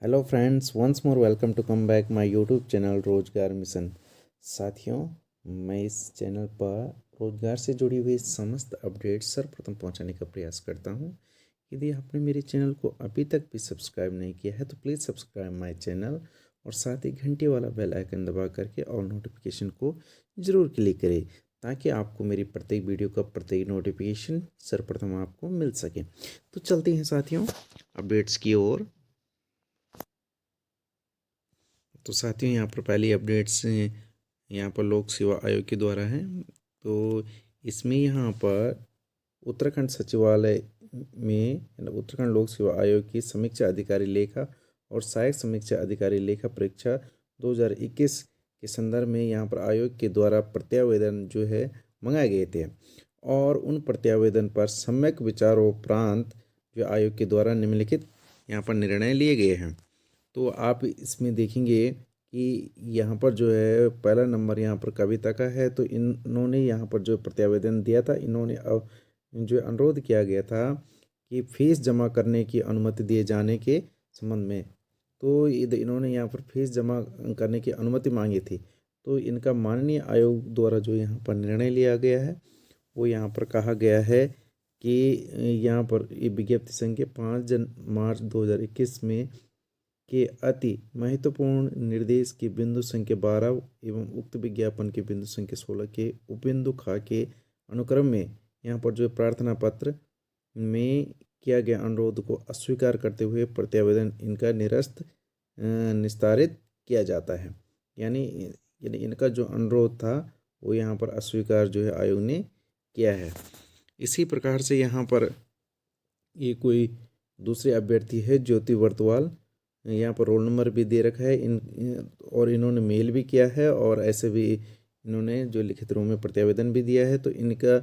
Hello friends, once more welcome to come back my YouTube channel Rozgar mission. साथियों, मैं इस channel पर रोजगार से जुड़ी हुई समस्त अपडेट सर्वप्रथम पहुंचाने का प्रयास करता हूं। यदि आपने मेरे चैनल को अभी तक भी सब्सक्राइब नहीं किया है तो प्लीज़ सब्सक्राइब माय चैनल और साथ ही घंटे वाला बेल आइकन दबा करके ऑल नोटिफिकेशन को ज़रूर क्लिक करें ताकि आपको मेरी प्रत्येक वीडियो का प्रत्येक नोटिफिकेशन सर्वप्रथम आपको मिल सके। तो चलते हैं साथियों अपडेट्स की ओर। तो साथियों, यहाँ पर पहली अपडेट्स यहाँ पर लोक सेवा आयोग के द्वारा है। तो इसमें यहाँ पर उत्तराखंड सचिवालय में उत्तराखंड लोक सेवा आयोग की समीक्षा अधिकारी लेखा और सहायक समीक्षा अधिकारी लेखा परीक्षा 2021 के संदर्भ में यहाँ पर आयोग के द्वारा प्रत्यावेदन जो है मंगाए गए थे और उन प्रत्यावेदन पर सम्यक विचारोपरांत जो आयोग के द्वारा निम्नलिखित यहाँ पर निर्णय लिए गए हैं। तो आप इसमें देखेंगे कि यहाँ पर जो है पहला नंबर यहाँ पर कविता का है। तो इन्होंने यहाँ पर जो प्रत्यावेदन दिया था, इन्होंने अब जो अनुरोध किया गया था कि फीस जमा करने की अनुमति दिए जाने के संबंध में। तो इन्होंने यहाँ पर फीस जमा करने की अनुमति मांगी थी। तो इनका माननीय आयोग द्वारा जो यहाँ पर निर्णय लिया गया है वो यहाँ पर कहा गया है कि यहाँ पर ये विज्ञप्ति संख्या 5 मार्च 2021 में के अति महत्वपूर्ण निर्देश के बिंदु संख्या 12 एवं उक्त विज्ञापन के बिंदु संख्या 16 के उपबिंदु खा के अनुक्रम में यहाँ पर जो प्रार्थना पत्र में किया गया अनुरोध को अस्वीकार करते हुए प्रत्यावेदन इनका निस्तारित किया जाता है। यानी यानी इनका जो अनुरोध था वो यहाँ पर अस्वीकार जो है आयोग ने किया है। इसी प्रकार से यहाँ पर ये कोई दूसरे अभ्यर्थी है ज्योति वर्तवाल, यहाँ पर रोल नंबर भी दे रखा है और इन्होंने मेल भी किया है और ऐसे भी इन्होंने जो लिखित रूप में प्रत्यावेदन भी दिया है। तो इनका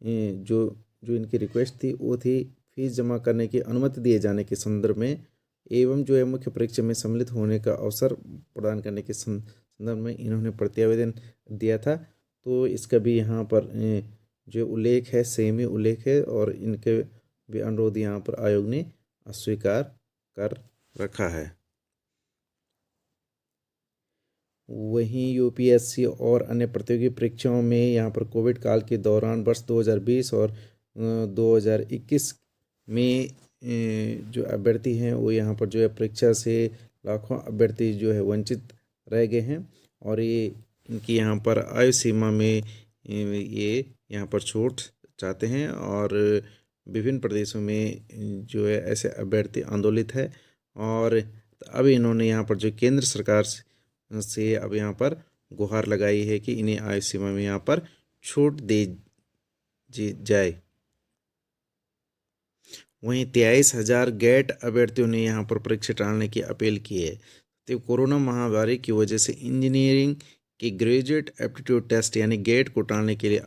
जो जो इनकी रिक्वेस्ट थी वो थी फीस जमा करने की अनुमति दिए जाने के संदर्भ में एवं जो है मुख्य परीक्षा में सम्मिलित होने का अवसर प्रदान करने के संदर्भ में इन्होंने प्रत्यावेदन दिया था। तो इसका भी यहाँ पर जो उल्लेख है सेम ही उल्लेख है और इनके भी अनुरोध यहाँ पर आयोग ने अस्वीकार कर रखा है। वहीं यूपीएससी और अन्य प्रतियोगी परीक्षाओं में यहाँ पर कोविड काल के दौरान वर्ष 2020 और 2021 में जो अभ्यर्थी हैं वो यहाँ पर जो है परीक्षा से लाखों अभ्यर्थी जो है वंचित रह गए हैं और ये इनकी यहाँ पर आयु सीमा में ये यहाँ पर छूट चाहते हैं और विभिन्न प्रदेशों में जो है ऐसे अभ्यर्थी आंदोलित है। और अब इन्होंने यहाँ पर जो केंद्र सरकार से अब यहाँ पर गुहार लगाई है कि इन्हें आयु सीमा में यहाँ पर छूट दे जाए। वहीं 23,000 गेट अभ्यर्थियों ने यहाँ पर परीक्षा टालने की अपील की है। तो कोरोना महामारी की वजह से इंजीनियरिंग की ग्रेजुएट एप्टीट्यूड टेस्ट यानी गेट को टालने के लिए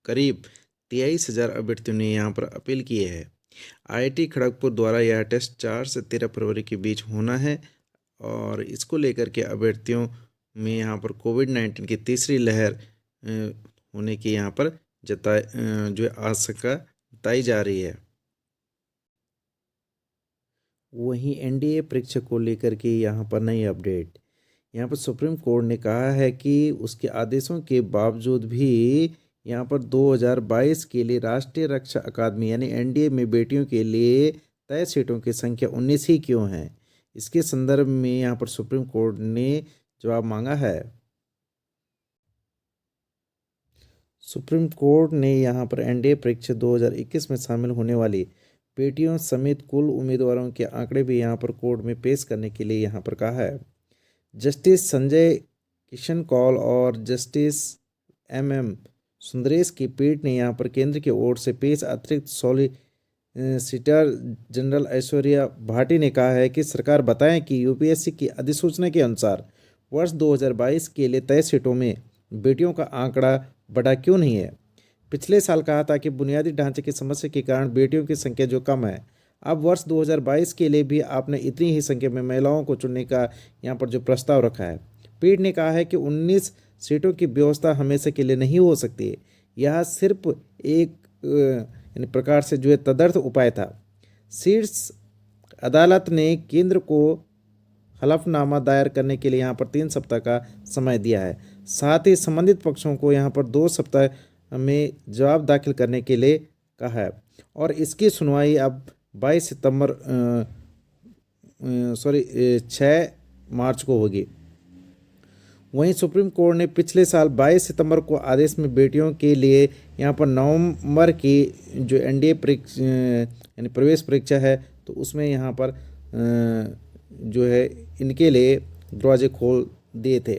करीब 23,000 अभ्यर्थियों ने यहाँ पर अपील की है। आईआईटी खड़गपुर द्वारा यह टेस्ट 4 से 13 फरवरी के बीच होना है और इसको लेकर के अभ्यर्थियों में यहाँ पर कोविड-19 की तीसरी लहर होने की यहाँ पर जो आशंका बताई जा रही है। वहीं एनडीए परीक्षा को लेकर के यहाँ पर नई अपडेट। यहाँ पर सुप्रीम कोर्ट ने कहा है कि उसके आदेशों के बावजूद भी यहाँ पर 2022 के लिए राष्ट्रीय रक्षा अकादमी यानी एनडीए में बेटियों के लिए तय सीटों की संख्या 19 ही क्यों है। इसके संदर्भ में यहाँ पर सुप्रीम कोर्ट ने जवाब मांगा है। सुप्रीम कोर्ट ने यहाँ पर एनडीए परीक्षा 2021 में शामिल होने वाली बेटियों समेत कुल उम्मीदवारों के आंकड़े भी यहाँ पर कोर्ट में पेश करने के लिए यहाँ पर कहा है। जस्टिस संजय किशन कौल और जस्टिस एम सुंदरेश की पीठ ने यहाँ पर केंद्र की ओर से पेश अतिरिक्त सॉलिसिटर जनरल ऐश्वर्या भाटी ने कहा है कि सरकार बताएं कि यूपीएससी की अधिसूचना के अनुसार वर्ष 2022 के लिए तय सीटों में बेटियों का आंकड़ा बढ़ा क्यों नहीं है। पिछले साल कहा था कि बुनियादी ढांचे की समस्या के कारण बेटियों की संख्या जो कम है, अब वर्ष 2022 के लिए भी आपने इतनी ही संख्या में महिलाओं को चुनने का यहाँ पर जो प्रस्ताव रखा है। पीठ ने कहा है कि 19 सीटों की व्यवस्था हमेशा के लिए नहीं हो सकती। यह सिर्फ एक यानी प्रकार से जो है तदर्थ उपाय था। शीर्ष अदालत ने केंद्र को हलफनामा दायर करने के लिए यहाँ पर 3 सप्ताह का समय दिया है। साथ ही संबंधित पक्षों को यहाँ पर 2 सप्ताह में जवाब दाखिल करने के लिए कहा है और इसकी सुनवाई अब 22 सितंबर 6 मार्च को होगी। वहीं सुप्रीम कोर्ट ने पिछले साल 22 सितंबर को आदेश में बेटियों के लिए यहाँ पर नवंबर की जो एनडीए यानी प्रवेश परीक्षा है तो उसमें यहाँ पर जो है इनके लिए दरवाजे खोल दिए थे।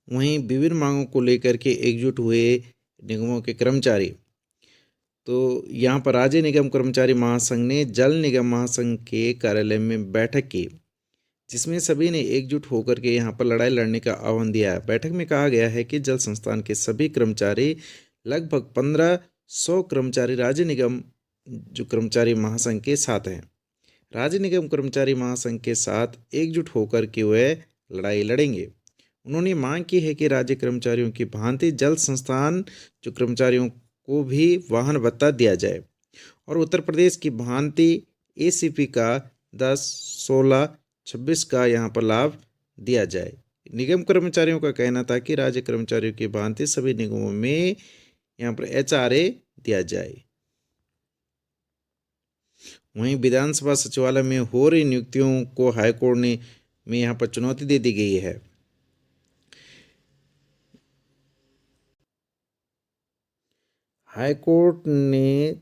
वहीं विभिन्न मांगों को लेकर के एकजुट हुए निगमों के कर्मचारी, तो यहाँ पर राज्य निगम कर्मचारी महासंघ ने जल निगम महासंघ के कार्यालय में बैठक की, जिसमें सभी ने एकजुट होकर के यहाँ पर लड़ाई लड़ने का आह्वान दिया है। बैठक में कहा गया है कि जल संस्थान के सभी कर्मचारी, लगभग 1500 कर्मचारी राज्य निगम जो कर्मचारी महासंघ के साथ हैं। राज्य निगम कर्मचारी महासंघ के साथ एकजुट होकर के वे लड़ाई लड़ेंगे। उन्होंने मांग की है कि राज्य कर्मचारियों की भांति जल संस्थान जो कर्मचारियों को भी वाहन भत्ता दिया जाए और उत्तर प्रदेश की भांति एसीपी का 10, 16, 26 का यहाँ पर लाभ दिया जाए। निगम कर्मचारियों का कहना था कि राज्य कर्मचारियों की भांति सभी निगमों में यहाँ पर एचआरए दिया जाए। वहीं विधानसभा सचिवालय में हो रही नियुक्तियों को हाईकोर्ट ने में यहाँ पर चुनौती दे दी गई है। हाईकोर्ट ने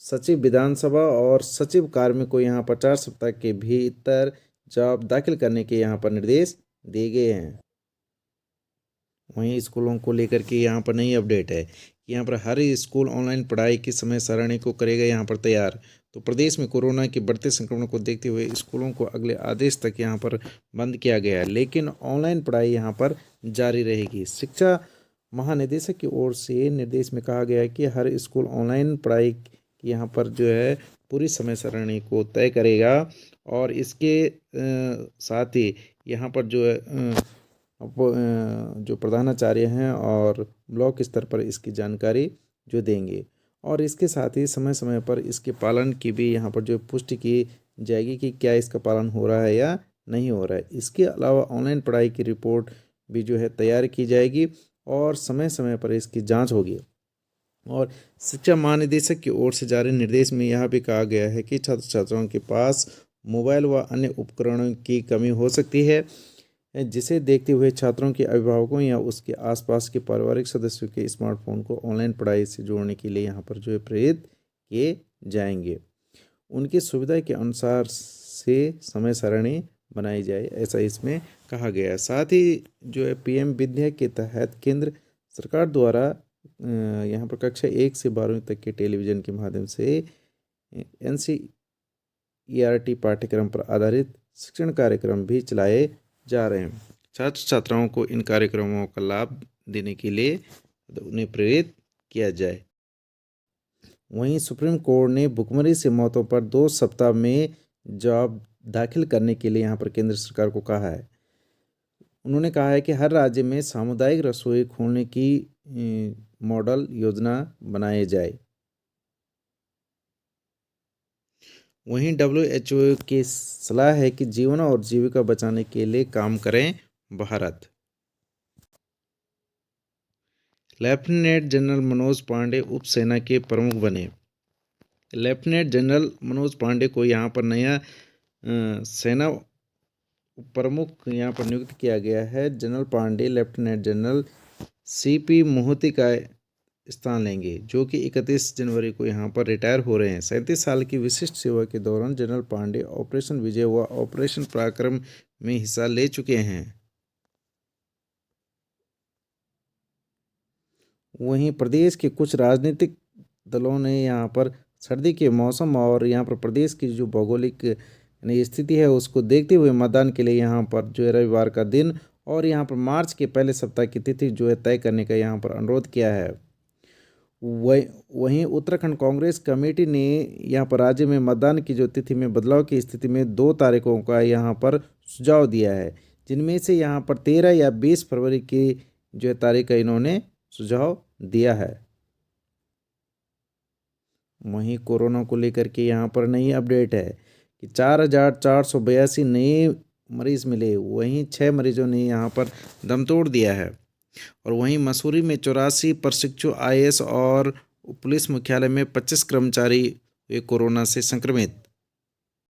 सचिव विधानसभा और सचिव कार्मिक को यहाँ पर 4 सप्ताह के भीतर जवाब दाखिल करने के यहाँ पर निर्देश दिए गए हैं। वहीं स्कूलों को लेकर के यहाँ पर नई अपडेट है कि यहाँ पर हर स्कूल ऑनलाइन पढ़ाई की समय सारणी को करेगा यहाँ पर तैयार। तो प्रदेश में कोरोना के बढ़ते संक्रमण को देखते हुए स्कूलों को अगले आदेश तक यहाँ पर बंद किया गया है, लेकिन ऑनलाइन पढ़ाई यहाँ पर जारी रहेगी। शिक्षा महानिदेशक की ओर से निर्देश में कहा गया है कि हर स्कूल ऑनलाइन पढ़ाई की यहाँ पर जो है पूरी समय सारणी को तय करेगा और इसके साथ ही यहाँ पर जो है जो प्रधानाचार्य हैं और ब्लॉक स्तर पर इसकी जानकारी जो देंगे और इसके साथ ही समय समय पर इसके पालन की भी यहाँ पर जो पुष्टि की जाएगी कि क्या इसका पालन हो रहा है या नहीं हो रहा है। इसके अलावा ऑनलाइन पढ़ाई की रिपोर्ट भी जो है तैयार की जाएगी और समय समय पर इसकी जांच होगी। और शिक्षा महानिदेशक की ओर से जारी निर्देश में यह भी कहा गया है कि छात्र छात्राओं के पास मोबाइल व अन्य उपकरणों की कमी हो सकती है, जिसे देखते हुए छात्रों के अभिभावकों या उसके आसपास के पारिवारिक सदस्यों के स्मार्टफोन को ऑनलाइन पढ़ाई से जोड़ने के लिए यहाँ पर जो है प्रेरित किए जाएंगे। उनकी सुविधा के अनुसार से समय सारणी बनाई जाए, ऐसा इसमें कहा गया है। साथ ही जो है पीएम विद्या के तहत केंद्र सरकार द्वारा यहाँ पर कक्षा 1 से 12वीं तक के टेलीविज़न के माध्यम से एनसीईआरटी पाठ्यक्रम पर आधारित शिक्षण कार्यक्रम भी चलाए जा रहे हैं। छात्र छात्राओं को इन कार्यक्रमों का लाभ देने के लिए उन्हें प्रेरित किया जाए। वहीं सुप्रीम कोर्ट ने भुखमरी से मौतों पर 2 सप्ताह में जवाब दाखिल करने के लिए यहाँ पर केंद्र सरकार को कहा है। उन्होंने कहा है कि हर राज्य में सामुदायिक रसोई खोलने की मॉडल योजना बनाई जाए। वहीं WHO की सलाह है कि जीवन और जीविका बचाने के लिए काम करें भारत। लेफ्टिनेंट जनरल मनोज पांडे उप सेना के प्रमुख बने। लेफ्टिनेंट जनरल मनोज पांडे को यहाँ पर नया सेना प्रमुख यहाँ पर नियुक्त किया गया है। General Pande lieutenant general CP Mohanty का स्थान लेंगे, जो कि 31 जनवरी को यहाँ पर रिटायर हो रहे हैं। 37 साल की विशिष्ट सेवा के दौरान जनरल पांडे ऑपरेशन विजय व ऑपरेशन पराक्रम में हिस्सा ले चुके हैं। वहीं प्रदेश के कुछ राजनीतिक दलों ने यहाँ पर सर्दी के मौसम और यहाँ पर प्रदेश की जो भौगोलिक स्थिति है उसको देखते हुए मतदान के लिए यहाँ पर जो है रविवार का दिन और यहाँ पर मार्च के पहले सप्ताह की तिथि जो है तय करने का यहाँ पर अनुरोध किया है। वहीं उत्तराखंड कांग्रेस कमेटी ने यहाँ पर राज्य में मतदान की जो तिथि में बदलाव की स्थिति में 2 तारीखों का यहाँ पर सुझाव दिया है, जिनमें से यहाँ पर 13 या 20 फरवरी की जो है तारीख का इन्होंने सुझाव दिया है। वहीं कोरोना को लेकर के यहाँ पर नई अपडेट है कि 4,482 नए मरीज़ मिले, वहीं 6 मरीजों ने यहाँ पर दम तोड़ दिया है। और वहीं मसूरी में 84 प्रशिक्षु IAS और पुलिस मुख्यालय में 25 कर्मचारी हुए कोरोना से संक्रमित।